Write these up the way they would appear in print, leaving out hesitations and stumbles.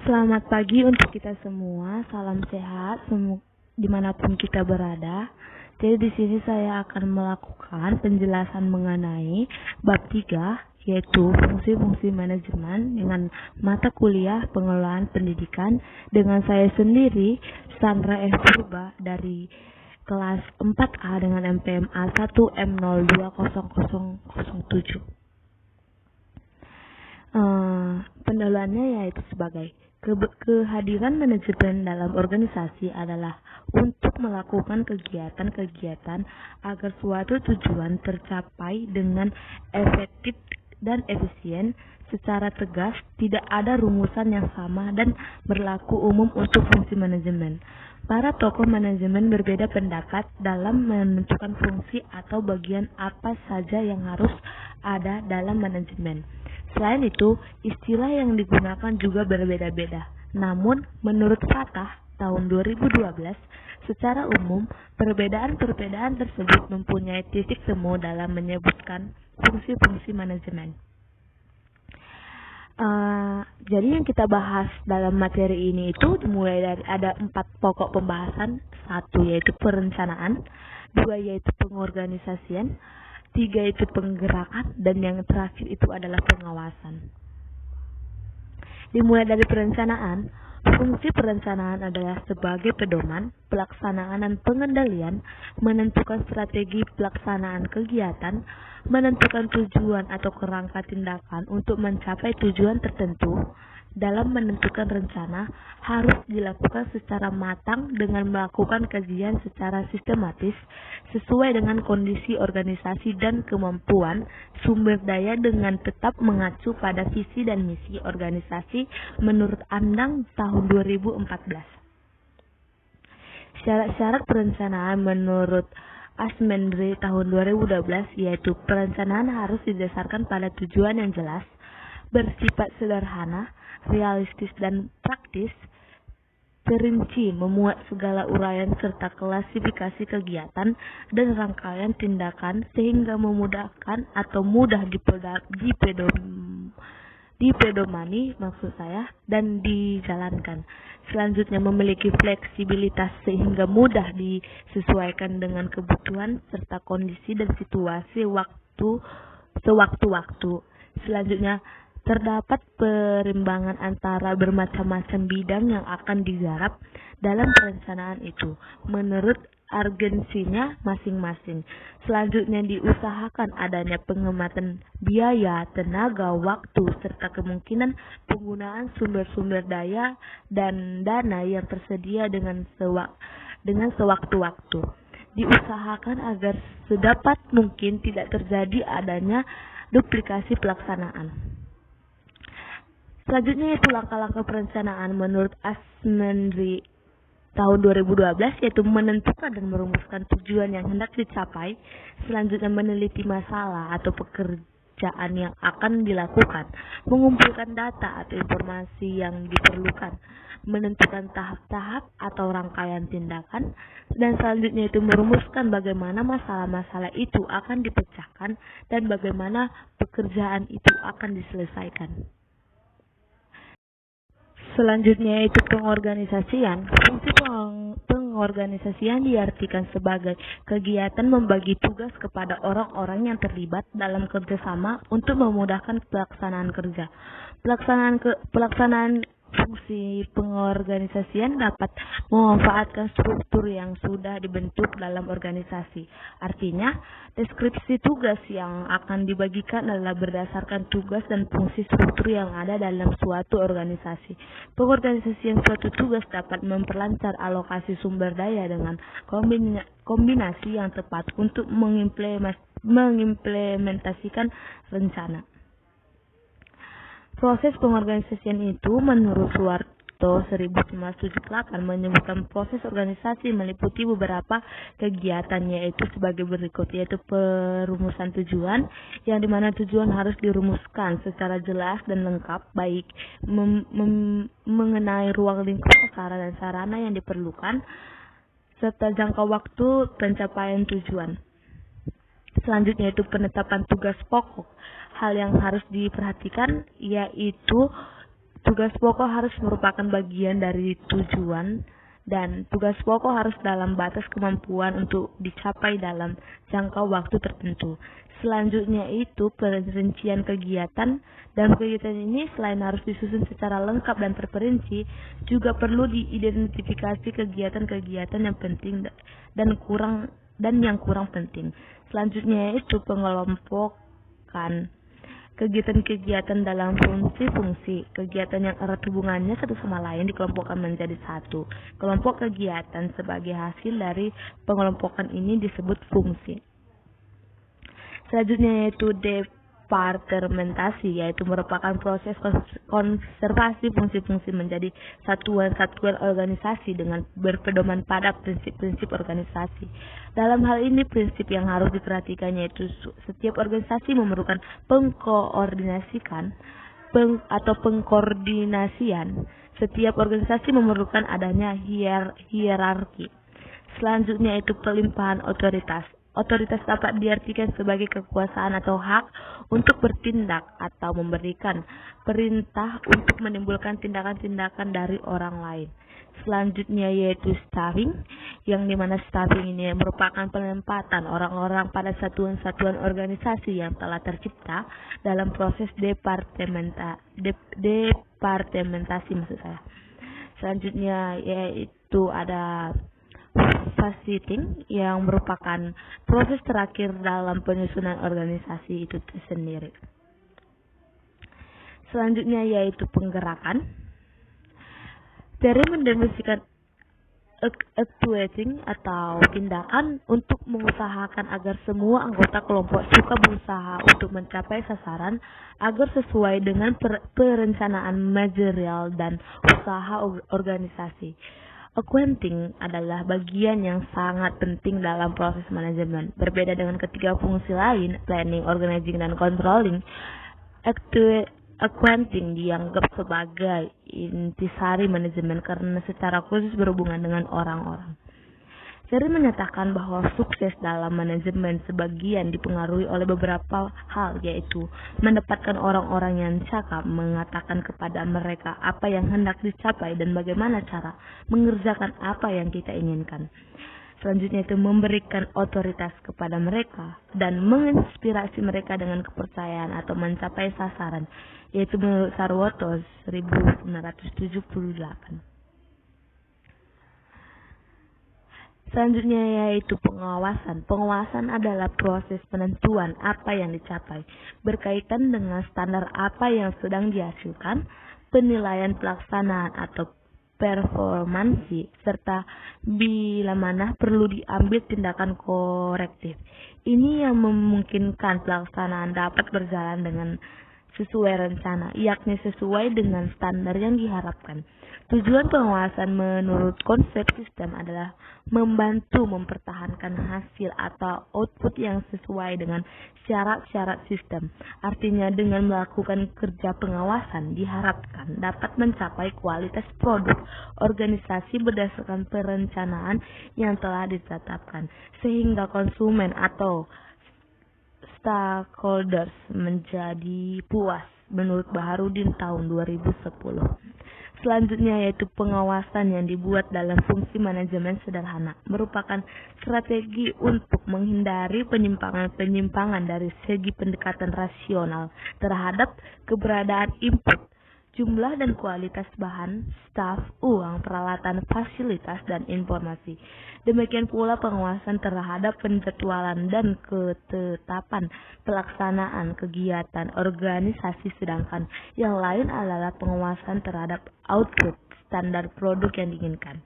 Selamat pagi untuk kita semua. Salam sehat dimanapun kita berada. Jadi di sini saya akan melakukan penjelasan mengenai bab 3, yaitu fungsi-fungsi manajemen dengan mata kuliah pengelolaan pendidikan dengan saya sendiri, Sandra F. Purba dari kelas 4A dengan MPMA 1M020007. Pendahuluannya yaitu sebagai kehadiran manajemen dalam organisasi adalah untuk melakukan kegiatan-kegiatan agar suatu tujuan tercapai dengan efektif dan efisien. Secara tegas, tidak ada rumusan yang sama dan berlaku umum untuk fungsi manajemen. Para tokoh manajemen berbeda pendapat dalam menentukan fungsi atau bagian apa saja yang harus ada dalam manajemen. Selain itu, istilah yang digunakan juga berbeda-beda. Namun, menurut Fatah tahun 2012, secara umum, perbedaan-perbedaan tersebut mempunyai titik temu dalam menyebutkan fungsi-fungsi manajemen. Jadi yang kita bahas dalam materi ini itu dimulai dari ada 4 pokok pembahasan. 1 yaitu perencanaan, 2 yaitu pengorganisasian, 3 yaitu penggerakan, dan yang terakhir itu adalah pengawasan. Dimulai dari perencanaan. Fungsi perencanaan adalah sebagai pedoman, pelaksanaan dan pengendalian, menentukan strategi pelaksanaan kegiatan, menentukan tujuan atau kerangka tindakan untuk mencapai tujuan tertentu. Dalam menentukan rencana harus dilakukan secara matang dengan melakukan kajian secara sistematis sesuai dengan kondisi organisasi dan kemampuan sumber daya dengan tetap mengacu pada visi dan misi organisasi menurut Andang tahun 2014. Syarat-syarat perencanaan menurut Asmendri tahun 2012 yaitu perencanaan harus didasarkan pada tujuan yang jelas, bersifat sederhana, realistis dan praktis, terinci, memuat segala uraian serta klasifikasi kegiatan dan rangkaian tindakan sehingga memudahkan atau mudah dipedomani dan dijalankan. Selanjutnya memiliki fleksibilitas sehingga mudah disesuaikan dengan kebutuhan serta kondisi dan situasi sewaktu-waktu. Selanjutnya terdapat perimbangan antara bermacam-macam bidang yang akan digarap dalam perencanaan itu menurut urgensinya masing-masing. Selanjutnya diusahakan adanya penghematan biaya, tenaga, waktu, serta kemungkinan penggunaan sumber-sumber daya dan dana yang tersedia dengan sewaktu-waktu. Diusahakan agar sedapat mungkin tidak terjadi adanya duplikasi pelaksanaan. Selanjutnya yaitu langkah-langkah perencanaan menurut Asmendri tahun 2012 yaitu menentukan dan merumuskan tujuan yang hendak dicapai. Selanjutnya meneliti masalah atau pekerjaan yang akan dilakukan, mengumpulkan data atau informasi yang diperlukan, menentukan tahap-tahap atau rangkaian tindakan, dan selanjutnya itu merumuskan bagaimana masalah-masalah itu akan dipecahkan dan bagaimana pekerjaan itu akan diselesaikan. Selanjutnya yaitu pengorganisasian. Fungsi pengorganisasian diartikan sebagai kegiatan membagi tugas kepada orang-orang yang terlibat dalam kerjasama untuk memudahkan pelaksanaan kerja. Pelaksanaan fungsi pengorganisasian dapat memanfaatkan struktur yang sudah dibentuk dalam organisasi. Artinya, deskripsi tugas yang akan dibagikan adalah berdasarkan tugas dan fungsi struktur yang ada dalam suatu organisasi. Pengorganisasian suatu tugas dapat memperlancar alokasi sumber daya dengan kombinasi yang tepat untuk mengimplementasikan rencana. Proses pengorganisasian itu menurut Suwarto 1978 menyebutkan proses organisasi meliputi beberapa kegiatan yaitu sebagai berikut, yaitu perumusan tujuan yang dimana tujuan harus dirumuskan secara jelas dan lengkap baik mengenai ruang lingkup perkara dan sarana yang diperlukan serta jangka waktu pencapaian tujuan. Selanjutnya itu penetapan tugas pokok. Hal yang harus diperhatikan yaitu Tugas pokok harus merupakan bagian dari tujuan dan tugas pokok harus dalam batas kemampuan untuk dicapai dalam jangka waktu tertentu. Selanjutnya itu perincian kegiatan, dan kegiatan ini selain harus disusun secara lengkap dan terperinci, juga perlu diidentifikasi kegiatan-kegiatan yang penting dan yang kurang penting. Selanjutnya itu pengelompokan kegiatan-kegiatan dalam fungsi-fungsi. Kegiatan yang erat hubungannya satu sama lain dikelompokkan menjadi satu. Kelompok kegiatan sebagai hasil dari pengelompokan ini disebut fungsi. Selanjutnya yaitu departementasi, yaitu merupakan proses konservasi fungsi-fungsi menjadi satuan-satuan organisasi dengan berpedoman pada prinsip-prinsip organisasi. Dalam hal ini, prinsip yang harus diperhatikan yaitu setiap organisasi memerlukan pengkoordinasian. Setiap organisasi memerlukan adanya hierarki. Selanjutnya itu pelimpahan otoritas. Otoritas dapat diartikan sebagai kekuasaan atau hak untuk bertindak atau memberikan perintah untuk menimbulkan tindakan-tindakan dari orang lain. Selanjutnya yaitu staffing, yang dimana staffing ini merupakan penempatan orang-orang pada satuan-satuan organisasi yang telah tercipta dalam proses departementasi maksud saya. Selanjutnya yaitu ada fasting, yang merupakan proses terakhir dalam penyusunan organisasi itu sendiri. Selanjutnya yaitu penggerakan. Terry mendefinisikan actuating atau tindakan untuk mengusahakan agar semua anggota kelompok suka berusaha untuk mencapai sasaran agar sesuai dengan perencanaan manajerial dan usaha organisasi. Accounting adalah bagian yang sangat penting dalam proses manajemen. Berbeda dengan ketiga fungsi lain, planning, organizing, dan controlling, accounting dianggap sebagai intisari manajemen karena secara khusus berhubungan dengan orang-orang. Terry menyatakan bahwa sukses dalam manajemen sebagian dipengaruhi oleh beberapa hal, yaitu mendapatkan orang-orang yang cakap, mengatakan kepada mereka apa yang hendak dicapai dan bagaimana cara mengerjakan apa yang kita inginkan. Selanjutnya itu memberikan otoritas kepada mereka dan menginspirasi mereka dengan kepercayaan atau mencapai sasaran, yaitu menurut Sarwoto 1978. Selanjutnya yaitu pengawasan. Pengawasan adalah proses penentuan apa yang dicapai, berkaitan dengan standar apa yang sedang dihasilkan, penilaian pelaksanaan atau performansi, serta bila mana perlu diambil tindakan korektif. Ini yang memungkinkan pelaksanaan dapat berjalan dengan sesuai rencana, yakni sesuai dengan standar yang diharapkan. Tujuan pengawasan menurut konsep sistem adalah membantu mempertahankan hasil atau output yang sesuai dengan syarat-syarat sistem. Artinya dengan melakukan kerja pengawasan diharapkan dapat mencapai kualitas produk organisasi berdasarkan perencanaan yang telah ditetapkan, sehingga konsumen atau stakeholders menjadi puas, menurut Baharudin tahun 2010. Selanjutnya yaitu pengawasan yang dibuat dalam fungsi manajemen sederhana, merupakan strategi untuk menghindari penyimpangan-penyimpangan dari segi pendekatan rasional terhadap keberadaan input, jumlah dan kualitas bahan, staf, uang, peralatan, fasilitas, dan informasi. Demikian pula pengawasan terhadap penjadwalan dan ketetapan pelaksanaan kegiatan organisasi, sedangkan yang lain adalah pengawasan terhadap output, standar produk yang diinginkan.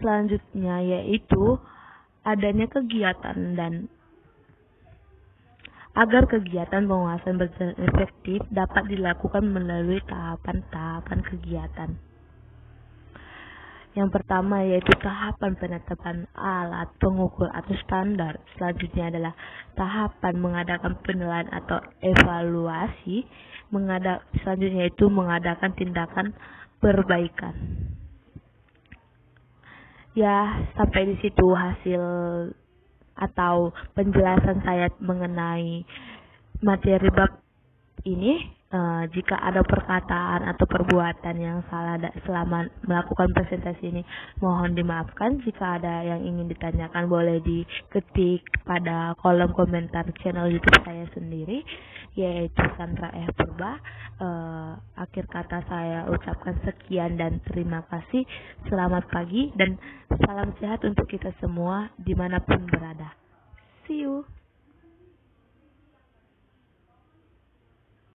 Selanjutnya yaitu adanya kegiatan dan agar kegiatan pengawasan berjalan efektif dapat dilakukan melalui tahapan-tahapan kegiatan. Yang pertama yaitu tahapan penetapan alat pengukur atau standar. Selanjutnya adalah tahapan mengadakan penilaian atau evaluasi. Selanjutnya itu mengadakan tindakan perbaikan. Ya, sampai di situ hasil atau penjelasan saya mengenai materi bab ini. Jika ada perkataan atau perbuatan yang salah selama melakukan presentasi ini, mohon dimaafkan. Jika ada yang ingin ditanyakan, boleh diketik pada kolom komentar channel YouTube saya sendiri, yaitu Sandra F. Purba. Akhir kata saya ucapkan sekian dan terima kasih. Selamat pagi dan salam sehat untuk kita semua dimanapun berada. See you.